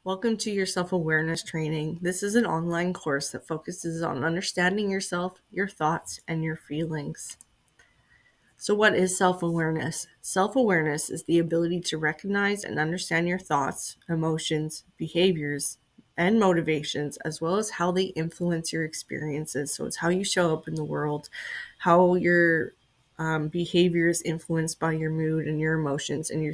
Welcome to your self-awareness training. This is an online course that focuses on understanding yourself, your thoughts, and your feelings. So, what is self-awareness? Self-awareness is the ability to recognize and understand your thoughts, emotions, behaviors, and motivations, as well as how they influence your experiences. So, it's how you show up in the world, how your behavior is influenced by your mood and your emotions and your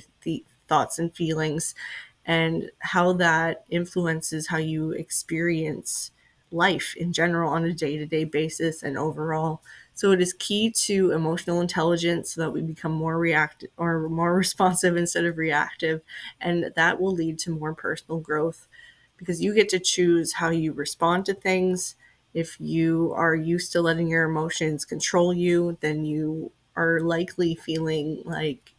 thoughts and feelings, and how that influences how you experience life in general on a day-to-day basis and overall. So it is key to emotional intelligence so that we become more reactive or more responsive instead of reactive, and that will lead to more personal growth because you get to choose how you respond to things. If you are used to letting your emotions control you, then you are likely feeling like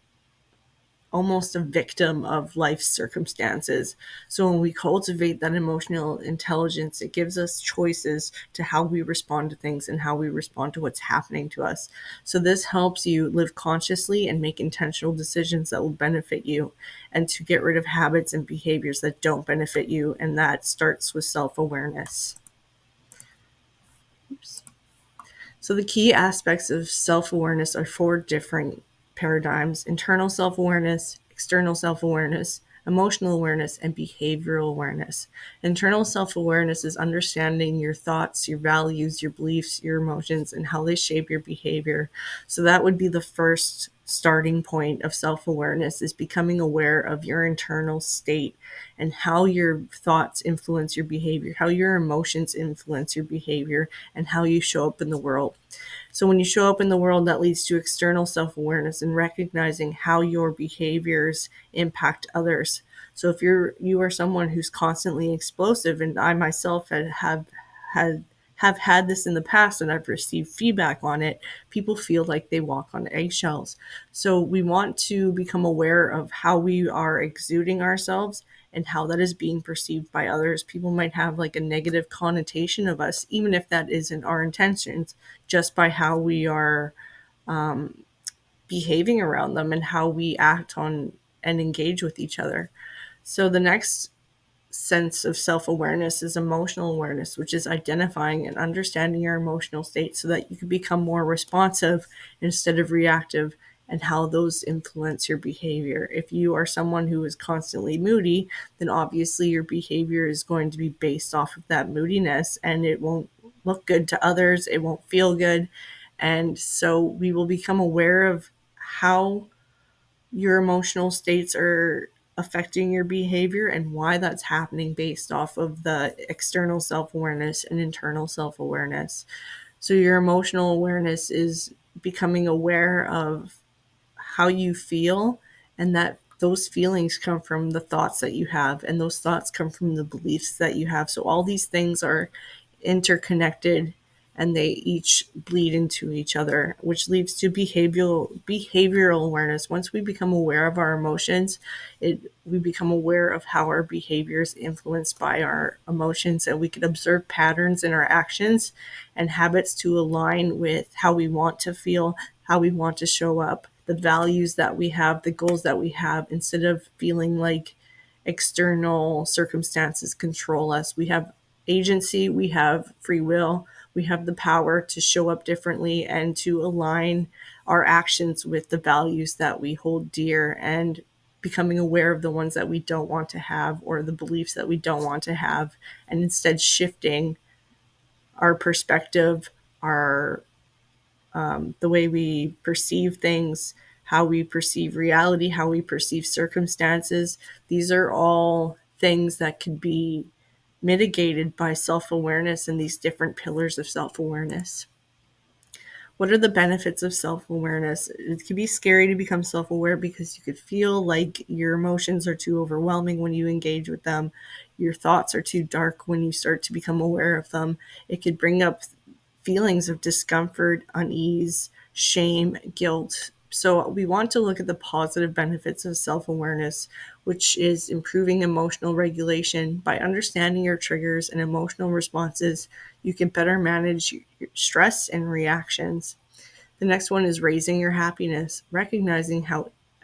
almost a victim of life's circumstances. So when we cultivate that emotional intelligence, it gives us choices to how we respond to things and how we respond to what's happening to us. So this helps you live consciously and make intentional decisions that will benefit you, and to get rid of habits and behaviors that don't benefit you. And that starts with self-awareness. Oops. So the key aspects of self-awareness are four different paradigms: internal self-awareness, external self-awareness, emotional awareness, and behavioral awareness. Internal self-awareness is understanding your thoughts, your values, your beliefs, your emotions, and how they shape your behavior. So that would be the first starting point of self-awareness, is becoming aware of your internal state and how your thoughts influence your behavior, how your emotions influence your behavior, and how you show up in the world. So when you show up in the world, that leads to external self-awareness and recognizing how your behaviors impact others. So if you are someone who's constantly explosive, and I myself had have had this in the past and I've received feedback on it, people feel like they walk on eggshells. So we want to become aware of how we are exuding ourselves and how that is being perceived by others. People might have like a negative connotation of us, even if that isn't our intentions, just by how we are behaving around them and how we act on and engage with each other. So the next sense of self-awareness is emotional awareness, which is identifying and understanding your emotional state so that you can become more responsive instead of reactive, and how those influence your behavior. If you are someone who is constantly moody, then obviously your behavior is going to be based off of that moodiness, and it won't look good to others, it won't feel good. And so we will become aware of how your emotional states are affecting your behavior and why that's happening based off of the external self-awareness and internal self-awareness. So your emotional awareness is becoming aware of how you feel, and that those feelings come from the thoughts that you have, and those thoughts come from the beliefs that you have. So all these things are interconnected, and they each bleed into each other, which leads to behavioral awareness. Once we become aware of our emotions, we become aware of how our behavior is influenced by our emotions, and we can observe patterns in our actions and habits to align with how we want to feel, how we want to show up, the values that we have, the goals that we have, instead of feeling like external circumstances control us. We have agency, we have free will, we have the power to show up differently and to align our actions with the values that we hold dear, and becoming aware of the ones that we don't want to have or the beliefs that we don't want to have, and instead shifting our perspective, our the way we perceive things, how we perceive reality, how we perceive circumstances. These are all things that could be mitigated by self-awareness and these different pillars of self-awareness. What are the benefits of self-awareness? It can be scary to become self-aware because you could feel like your emotions are too overwhelming when you engage with them. Your thoughts are too dark when you start to become aware of them. It could bring up feelings of discomfort, unease, shame, guilt. So we want to look at the positive benefits of self-awareness, which is improving emotional regulation. By understanding your triggers and emotional responses, you can better manage your stress and reactions. The next one is raising your happiness, recognizing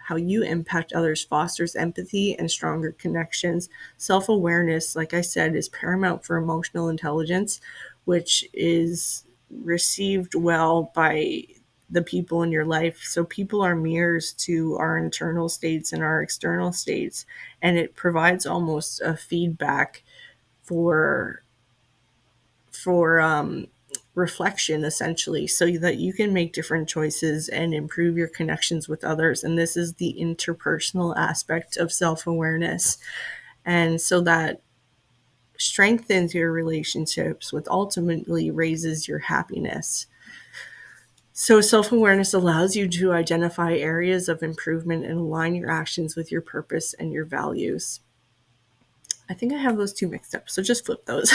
how you impact others fosters empathy and stronger connections. Self-awareness, like I said, is paramount for emotional intelligence, which is received well by the people in your life. So people are mirrors to our internal states and our external states, and it provides almost a feedback for reflection, essentially, so that you can make different choices and improve your connections with others. And this is the interpersonal aspect of self-awareness, and so that strengthens your relationships, which ultimately raises your happiness. So self-awareness allows you to identify areas of improvement and align your actions with your purpose and your values. I think I have those two mixed up, so just flip those.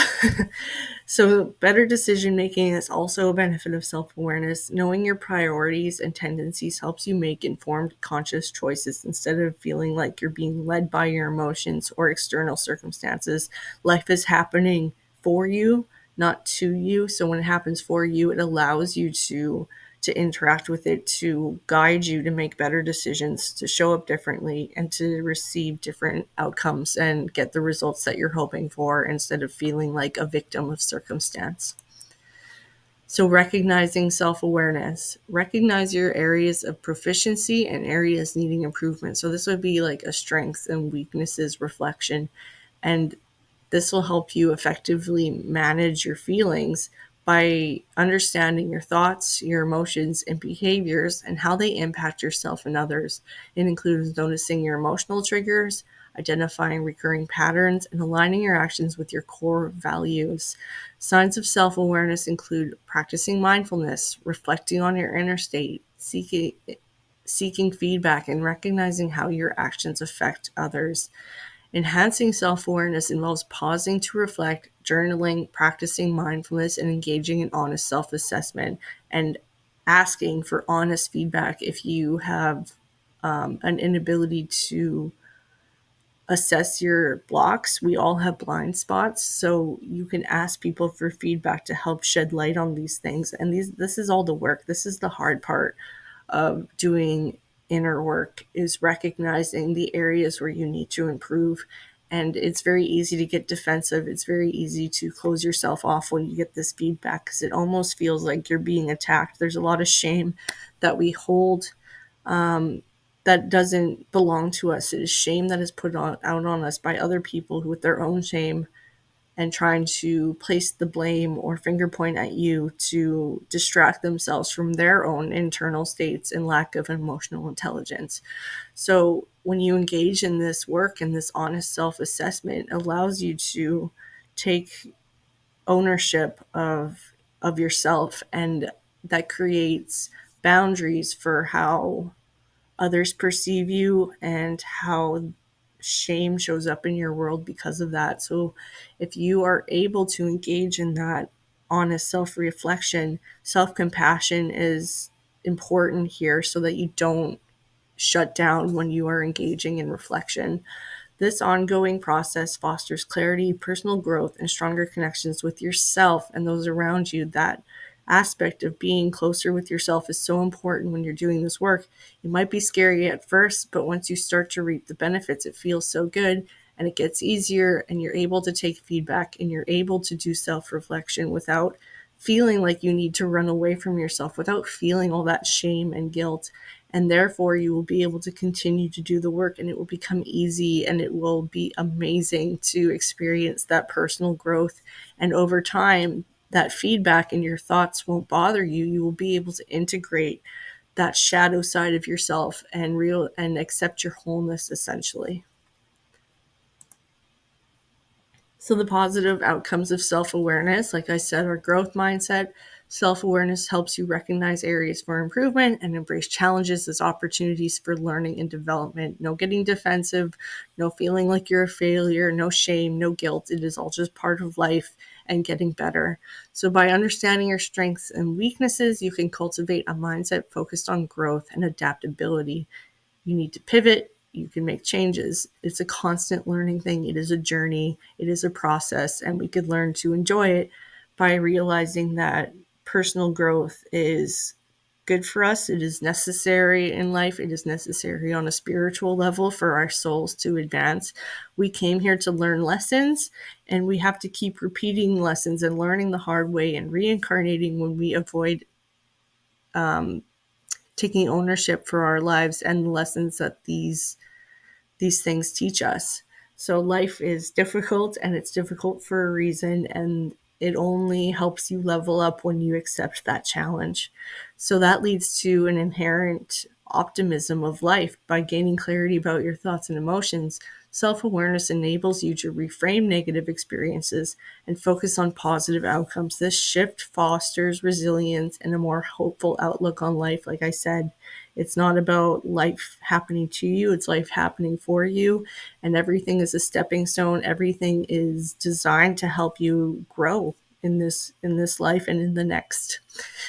So better decision making is also a benefit of self-awareness. Knowing your priorities and tendencies helps you make informed, conscious choices instead of feeling like you're being led by your emotions or external circumstances. Life is happening for you, not to you. So when it happens for you, it allows you to interact with it, to guide you to make better decisions, to show up differently, and to receive different outcomes and get the results that you're hoping for instead of feeling like a victim of circumstance. So recognizing self-awareness, recognize your areas of proficiency and areas needing improvement. So this would be like a strengths and weaknesses reflection. And this will help you effectively manage your feelings by understanding your thoughts, your emotions, and behaviors and how they impact yourself and others. It includes noticing your emotional triggers, identifying recurring patterns, and aligning your actions with your core values. Signs of self-awareness include practicing mindfulness, reflecting on your inner state, seeking feedback, and recognizing how your actions affect others. Enhancing self-awareness involves pausing to reflect, journaling, practicing mindfulness, and engaging in honest self-assessment, and asking for honest feedback if you have an inability to assess your blocks. We all have blind spots, so you can ask people for feedback to help shed light on these things. And this is all the work. This is the hard part of doing inner work, is recognizing the areas where you need to improve. And it's very easy to get defensive. It's very easy to close yourself off when you get this feedback because it almost feels like you're being attacked. There's a lot of shame that we hold that doesn't belong to us. It is shame that is put out on us by other people who, with their own shame, and trying to place the blame or finger point at you to distract themselves from their own internal states and lack of emotional intelligence. So when you engage in this work and this honest self-assessment, it allows you to take ownership of yourself, and that creates boundaries for how others perceive you and how shame shows up in your world because of that. So if you are able to engage in that honest self-reflection, self-compassion is important here so that you don't shut down when you are engaging in reflection. This ongoing process fosters clarity, personal growth, and stronger connections with yourself and those around you. That aspect of being closer with yourself is so important when you're doing this work. It might be scary at first, but once you start to reap the benefits, it feels so good and it gets easier, and you're able to take feedback and you're able to do self-reflection without feeling like you need to run away from yourself, without feeling all that shame and guilt. And therefore you will be able to continue to do the work, and it will become easy, and it will be amazing to experience that personal growth. And over time, that feedback and your thoughts won't bother you. You will be able to integrate that shadow side of yourself and accept your wholeness, essentially. So the positive outcomes of self-awareness, like I said, are growth mindset. Self-awareness helps you recognize areas for improvement and embrace challenges as opportunities for learning and development. No getting defensive, no feeling like you're a failure, no shame, no guilt. It is all just part of life and getting better. So by understanding your strengths and weaknesses, you can cultivate a mindset focused on growth and adaptability. You need to pivot. You can make changes. It's a constant learning thing. It is a journey. It is a process, and we could learn to enjoy it by realizing that personal growth is good for us. It is necessary in life. It is necessary on a spiritual level for our souls to advance. We came here to learn lessons, and we have to keep repeating lessons and learning the hard way and reincarnating when we avoid taking ownership for our lives and the lessons that these things teach us. So life is difficult, and it's difficult for a reason, and it only helps you level up when you accept that challenge. So that leads to an inherent optimism of life. By gaining clarity about your thoughts and emotions, self-awareness enables you to reframe negative experiences and focus on positive outcomes. This shift fosters resilience and a more hopeful outlook on life. Like I said, it's not about life happening to you, it's life happening for you. And everything is a stepping stone. Everything is designed to help you grow in this life and in the next,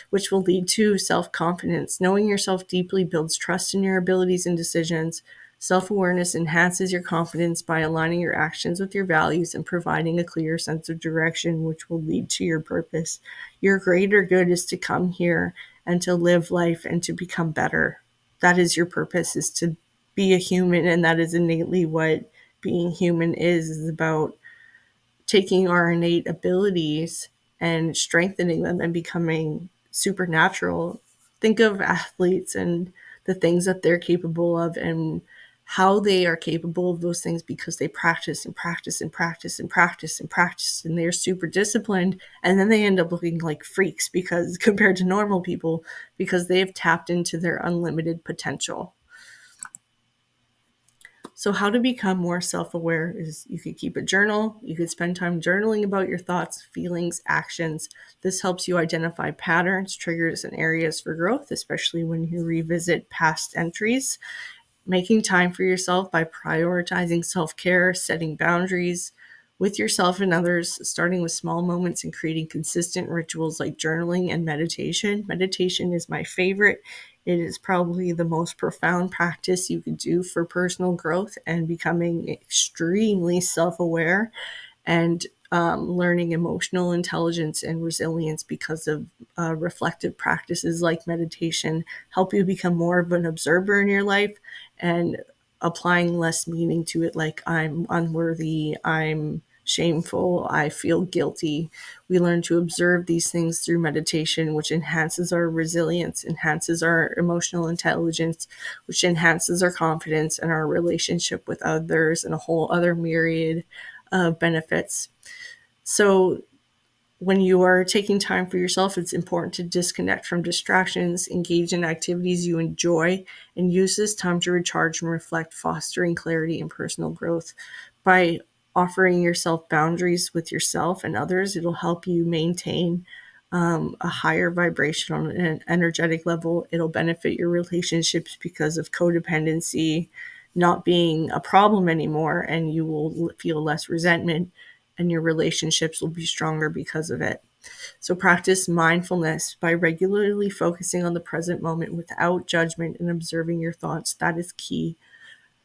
which will lead to self-confidence. Knowing yourself deeply builds trust in your abilities and decisions. Self-awareness enhances your confidence by aligning your actions with your values and providing a clear sense of direction, which will lead to your purpose. Your greater good is to come here and to live life and to become better. That is your purpose, is to be a human, and that is innately what being human is about taking our innate abilities and strengthening them and becoming supernatural. Think of athletes and the things that they're capable of and how they are capable of those things because they practice and practice and practice and practice and practice, and they're super disciplined, and then they end up looking like freaks because compared to normal people, because they have tapped into their unlimited potential. So how to become more self-aware is you could keep a journal. You could spend time journaling about your thoughts, feelings, actions. This helps you identify patterns, triggers, and areas for growth, especially when you revisit past entries. Making time for yourself by prioritizing self-care, setting boundaries with yourself and others, starting with small moments and creating consistent rituals like journaling and meditation. Meditation is my favorite. It is probably the most profound practice you could do for personal growth and becoming extremely self-aware and learning emotional intelligence and resilience because of reflective practices like meditation help you become more of an observer in your life and applying less meaning to it, like I'm unworthy, I'm shameful, I feel guilty. We learn to observe these things through meditation, which enhances our resilience, enhances our emotional intelligence, which enhances our confidence and our relationship with others, and a whole other myriad of benefits. So when you are taking time for yourself, it's important to disconnect from distractions, engage in activities you enjoy, and use this time to recharge and reflect, fostering clarity and personal growth. By offering yourself boundaries with yourself and others, it'll help you maintain a higher vibration on an energetic level. It'll benefit your relationships because of codependency not being a problem anymore, and you will feel less resentment, and your relationships will be stronger because of it. So practice mindfulness by regularly focusing on the present moment without judgment and observing your thoughts. That is key.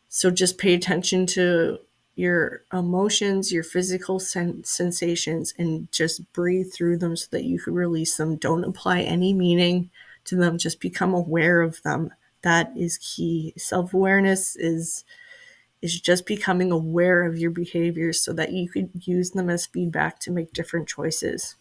So just pay attention to your emotions, your physical sensations, and just breathe through them so that you can release them. Don't apply any meaning to them. Just become aware of them. That is key. Self-awareness is just becoming aware of your behaviors so that you could use them as feedback to make different choices.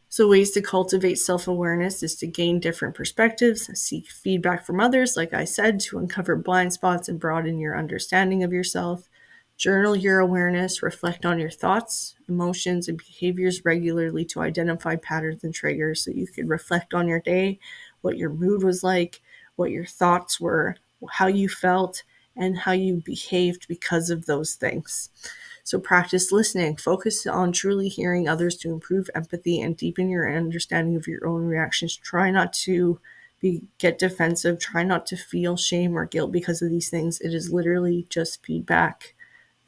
So ways to cultivate self-awareness is to gain different perspectives, seek feedback from others, like I said, to uncover blind spots and broaden your understanding of yourself. Journal your awareness, reflect on your thoughts, emotions, and behaviors regularly to identify patterns and triggers so you can reflect on your day, what your mood was like, what your thoughts were, how you felt, and how you behaved because of those things. So practice listening. Focus on truly hearing others to improve empathy and deepen your understanding of your own reactions. Try not to get defensive. Try not to feel shame or guilt because of these things. It is literally just feedback.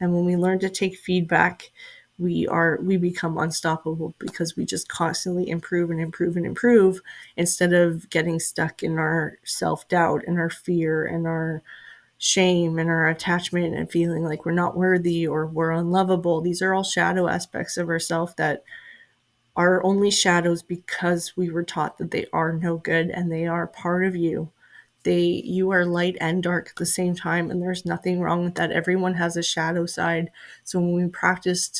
And when we learn to take feedback, we become unstoppable because we just constantly improve and improve and improve instead of getting stuck in our self-doubt and our fear and our shame and our attachment and feeling like we're not worthy or we're unlovable. These are all shadow aspects of ourself that are only shadows because we were taught that they are no good and they are part of you. You are light and dark at the same time, and there's nothing wrong with that. Everyone has a shadow side. So when we practice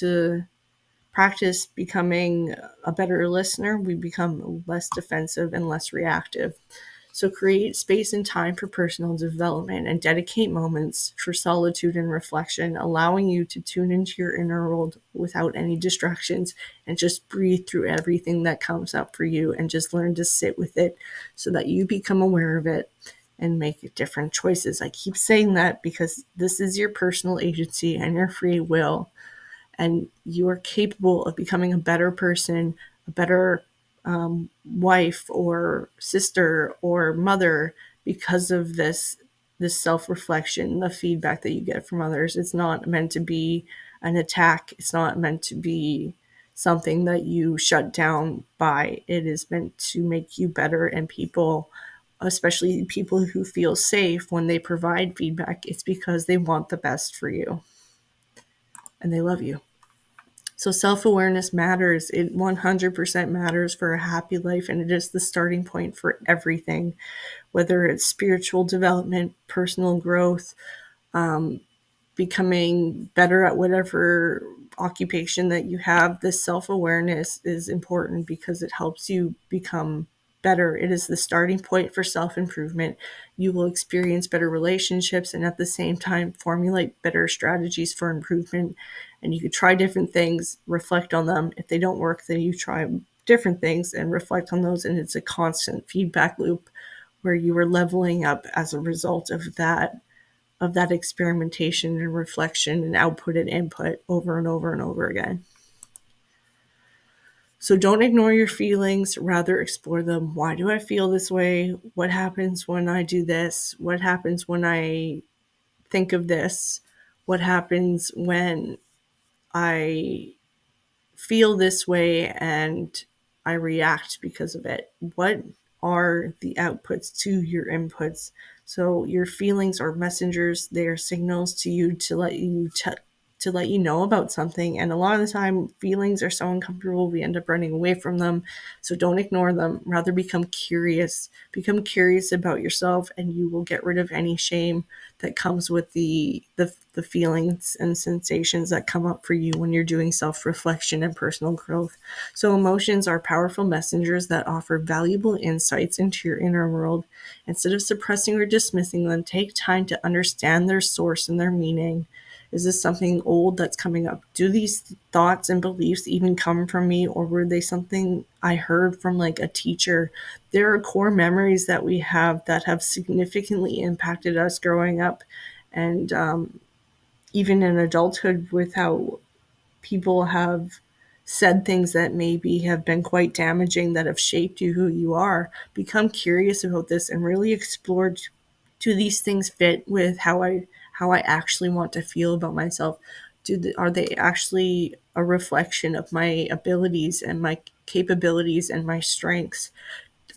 becoming a better listener, we become less defensive and less reactive. So create space and time for personal development and dedicate moments for solitude and reflection, allowing you to tune into your inner world without any distractions and just breathe through everything that comes up for you and just learn to sit with it so that you become aware of it and make different choices. I keep saying that because this is your personal agency and your free will, and you are capable of becoming a better person, a better wife or sister or mother because of this self-reflection, the feedback that you get from others. It's not meant to be an attack. It's not meant to be something that you shut down by. It is meant to make you better, and people, especially people who feel safe when they provide feedback, it's because they want the best for you and they love you. So self-awareness matters. It 100% matters for a happy life, and it is the starting point for everything, whether it's spiritual development, personal growth, becoming better at whatever occupation that you have. This self-awareness is important because it helps you become better. It is the starting point for self-improvement. You will experience better relationships and at the same time formulate better strategies for improvement. And you could try different things, reflect on them. If they don't work, then you try different things and reflect on those. And it's a constant feedback loop where you are leveling up as a result of that experimentation and reflection and output and input over and over and over again. So don't ignore your feelings, rather explore them. Why do I feel this way? What happens when I do this? What happens when I think of this? What happens when I feel this way and I react because of it? What are the outputs to your inputs? So your feelings are messengers. They are signals to you to let you know about something. And a lot of the time, feelings are so uncomfortable, we end up running away from them. So don't ignore them. Rather, become curious. Become curious about yourself, and you will get rid of any shame that comes with the feelings and sensations that come up for you when you're doing self-reflection and personal growth. So emotions are powerful messengers that offer valuable insights into your inner world. Instead of suppressing or dismissing them, take time to understand their source and their meaning. Is this something old that's coming up? Do these thoughts and beliefs even come from me, or were they something I heard from like a teacher? There are core memories that we have that have significantly impacted us growing up, and even in adulthood, with how people have said things that maybe have been quite damaging that have shaped you who you are. Become curious about this and really explore, do these things fit with how I actually want to feel about myself? Are they actually a reflection of my abilities and my capabilities and my strengths?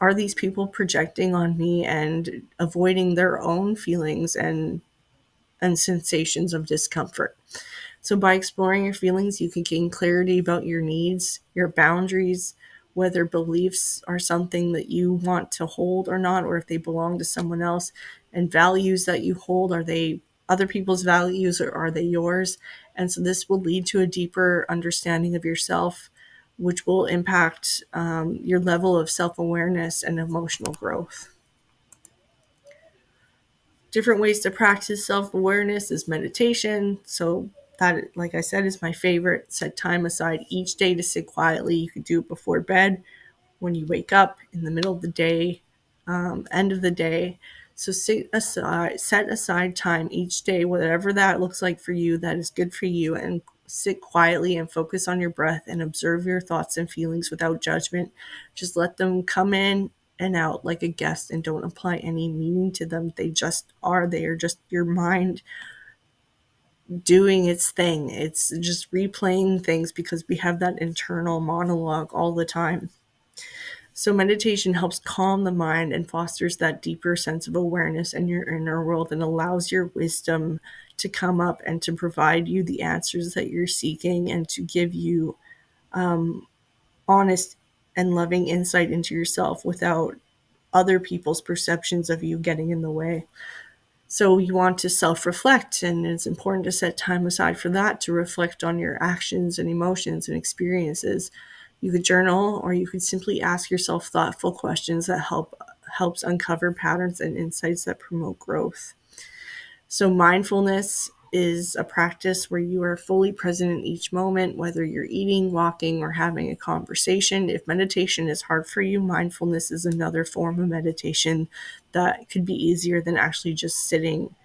Are these people projecting on me and avoiding their own feelings and sensations of discomfort? So, by exploring your feelings, you can gain clarity about your needs, your boundaries, whether beliefs are something that you want to hold or not, or if they belong to someone else, and values that you hold. Are they other people's values or are they yours? And so, this will lead to a deeper understanding of yourself, which will impact your level of self awareness and emotional growth. Different ways to practice self-awareness is meditation. So that, like I said, is my favorite. Set time aside each day to sit quietly. You could do it before bed, when you wake up, in the middle of the day, end of the day. So set aside time each day, whatever that looks like for you, that is good for you, and sit quietly and focus on your breath and observe your thoughts and feelings without judgment. Just let them come in and out like a guest and don't apply any meaning to them. They just are. They are just your mind doing its thing. It's just replaying things because we have that internal monologue all the time. So, meditation helps calm the mind and fosters that deeper sense of awareness in your inner world and allows your wisdom to come up and to provide you the answers that you're seeking and to give you honest and loving insight into yourself without other people's perceptions of you getting in the way. So you want to self-reflect, and it's important to set time aside for that, to reflect on your actions and emotions and experiences. You could journal, or you could simply ask yourself thoughtful questions that helps uncover patterns and insights that promote growth. So mindfulness is a practice where you are fully present in each moment, whether you're eating, walking, or having a conversation. If meditation is hard for you, mindfulness is another form of meditation that could be easier than actually just sitting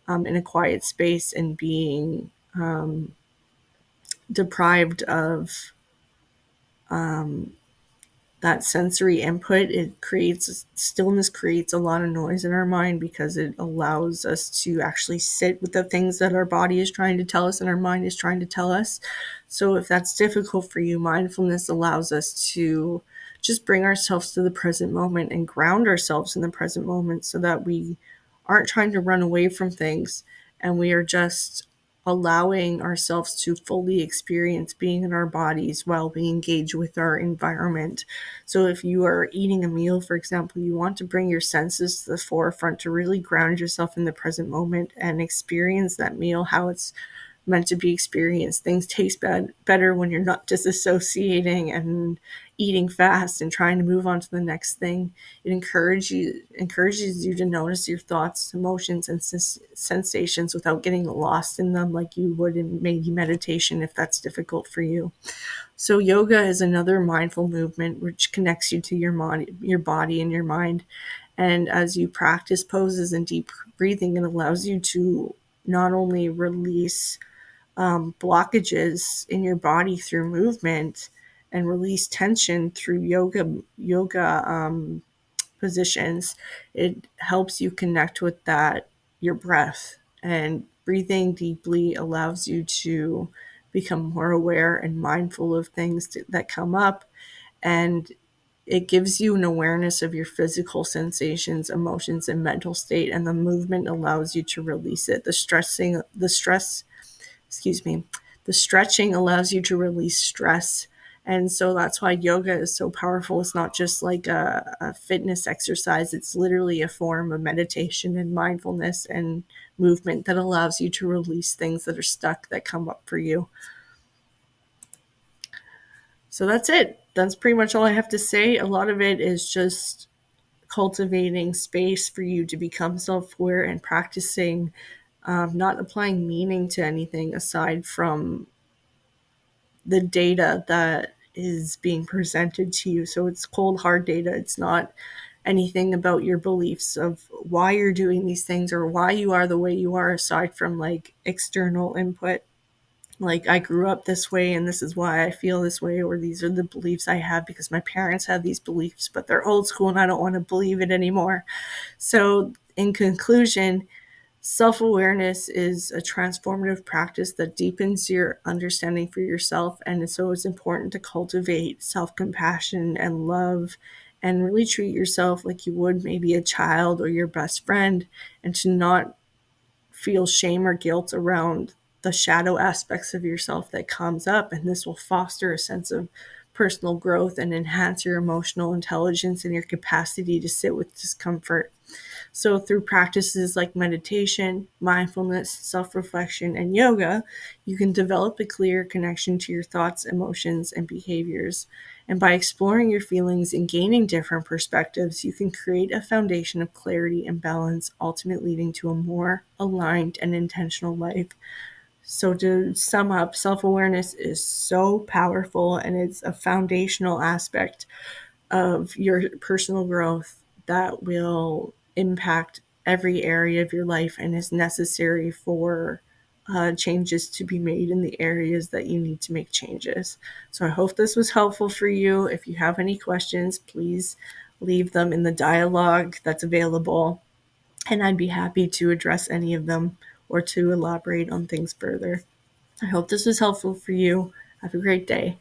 in a quiet space and being deprived of that sensory input. It creates stillness, creates a lot of noise in our mind because it allows us to actually sit with the things that our body is trying to tell us and our mind is trying to tell us. So if that's difficult for you, mindfulness allows us to just bring ourselves to the present moment and ground ourselves in the present moment so that we aren't trying to run away from things, and we are just allowing ourselves to fully experience being in our bodies while we engage with our environment. So if you are eating a meal, for example, you want to bring your senses to the forefront to really ground yourself in the present moment and experience that meal how it's meant to be experienced. Things taste better when you're not disassociating and eating fast and trying to move on to the next thing. It encourages you to notice your thoughts, emotions, and sensations without getting lost in them like you would in maybe meditation if that's difficult for you. So yoga is another mindful movement which connects you to your body and your mind. And as you practice poses and deep breathing, it allows you to not only release blockages in your body through movement and release tension through yoga positions. It helps you connect with that your breath, and breathing deeply allows you to become more aware and mindful of things that come up, and it gives you an awareness of your physical sensations, emotions, and mental state, and the movement allows you to release it. Excuse me, the stretching allows you to release stress. And so that's why yoga is so powerful. It's not just like a fitness exercise, it's literally a form of meditation and mindfulness and movement that allows you to release things that are stuck that come up for you. So that's it. That's pretty much all I have to say. A lot of it is just cultivating space for you to become self aware and practicing not applying meaning to anything aside from the data that is being presented to you. So it's cold, hard data. It's not anything about your beliefs of why you're doing these things or why you are the way you are, aside from like external input. Like, I grew up this way and this is why I feel this way, or these are the beliefs I have because my parents had these beliefs, but they're old school and I don't want to believe it anymore. So, in conclusion, self-awareness is a transformative practice that deepens your understanding for yourself, and so it's important to cultivate self-compassion and love and really treat yourself like you would maybe a child or your best friend, and to not feel shame or guilt around the shadow aspects of yourself that comes up, and this will foster a sense of personal growth and enhance your emotional intelligence and your capacity to sit with discomfort. So, through practices like meditation, mindfulness, self reflection, and yoga, you can develop a clear connection to your thoughts, emotions, and behaviors. And by exploring your feelings and gaining different perspectives, you can create a foundation of clarity and balance, ultimately leading to a more aligned and intentional life. So, to sum up, self awareness is so powerful, and it's a foundational aspect of your personal growth that will impact every area of your life and is necessary for changes to be made in the areas that you need to make changes. So I hope this was helpful for you. If you have any questions, please leave them in the dialogue that's available, and I'd be happy to address any of them or to elaborate on things further. I hope this was helpful for you. Have a great day.